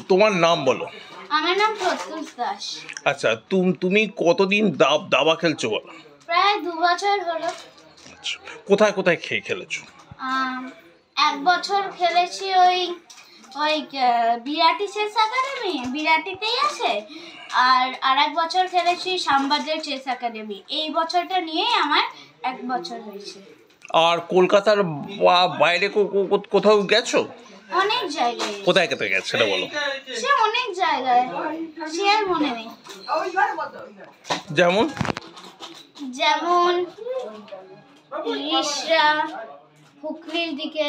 তোমার নাম বলো। আমার নাম প্রত্যুষ দাস। আচ্ছা, তুমি কতদিন দাবা খেলছো বলো? প্রায় 2 বছর হলো। আচ্ছা, কোথায় কোথায় খেলেছো? 1 বছর খেলেছি ওই বিরাটি চেস একাডেমি, বিরাটিতেই আছে। আর 1 বছর খেলেছি শ্যামবাজার চেস একাডেমি। এই বছরটা নিয়ে আমার 1 বছর হয়েছে। আর কলকাতার বাইরে কোথাও গেছো? অনেক জায়গায়। কোথায় কোথায় গেছো সেটা বলো। সে অনেক জায়গায়, সে আর মনে নেই। যেমন রিষড়া, হুগলির দিকে,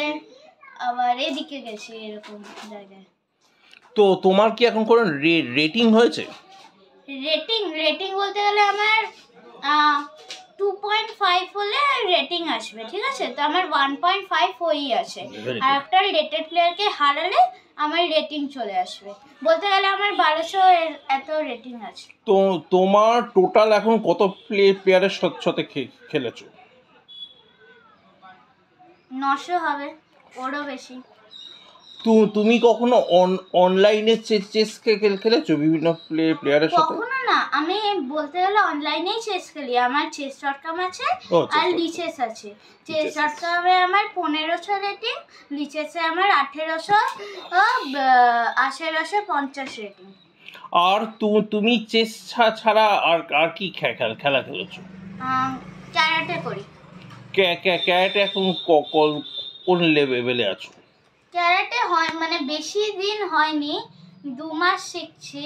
আবার এদিকে গেছি, এরকম জায়গায়। তো তোমার কি এখন কোনো রেটিং হয়েছে? রেটিং বলতে গেলে আমার 2.5 হলে রেটিং আসবে, ঠিক আছে? তো আমার 1.5 হয়েই আছে। আর একটা রেটেড প্লেয়ারকে হারালে আমার রেটিং চলে আসবে। বলতে গেলে আমার 1200 এত রেটিং আছে। তো তোমার টোটাল এখন কত প্লেয়ারের সাথে খেলেছো? 900 হবে, ওরও বেশি। তুমি কখনো অনলাইনে চেস খেলেছো বিভিন্ন প্লেয়ারের সাথে? কখনো না, আমি বলতে গেলে অনলাইনেই চেস খেলি। আমার চেস.com আছে আর লিচেস আছে। চেস.com-এ আমার 1500 রেটিং, লিচেসে আমার 1850 রেটিং। আর তুমি চেস ছাড়া আর কি খেলা খেলেছো? ক্যারাটে করি। ক্যারাটে এখন কোন লেভেলে আছো? ক্যারাটে হয় মানে বেশি দিন হয়নি, 2 মাস শিখছি।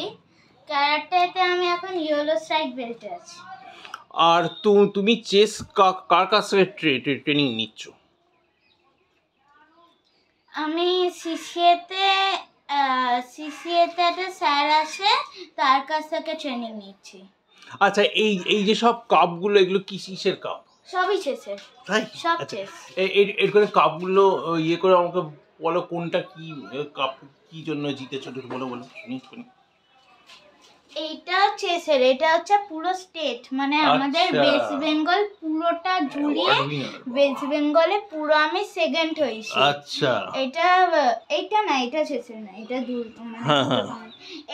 ক্যারাটেতে আমি এখন ইয়েলো স্ট্রাইক বেল্টে আছি। আর তুমি চেস কার কাছ থেকে ট্রেনিং নিচ্ছ? আমি সিসিএতে একটা স্যার আছে, তার কাছ থেকে ট্রেনিং নিচ্ছি। আচ্ছা, এই যে সব কাপগুলো, এগুলো কিসের কাপ? সবই চেসের। তাই? সব আচ্ছা, চেস। এর করে কাপগুলো ইয়ে করে আমাকে বলো, কোনটা কি কাপ কি জন্য জিতেছো বলো শুনি। এইটা চেসের, এটা হচ্ছে পুরো স্টেট, মানে আমাদের ওয়েস্ট বেঙ্গল পুরোটা জুড়িয়ে ওয়েস্ট বেঙ্গলে পুরো আমি সেকেন্ড হয়েছি। আচ্ছা, এইটা না, এটা চেসের না, এটা দূর।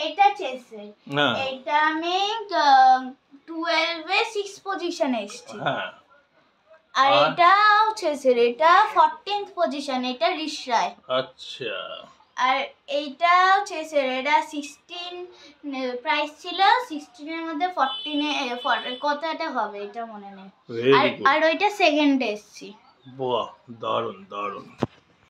এটা চেসের। এটা আমি 12-এ 6 পজিশনে এসেছি। আর এটাও চেসের, এটা 14th পজিশন, এটা রিষড়ায়। আচ্ছা। আর এইটাও চেসের, এটা 16 প্রাইস ছিল, 16-এর মধ্যে 14-এ কত এটা হবে এটা মনে নেই। আর ওইটা সেকেন্ড এসেছি। বাহ, দারুণ দারুণ।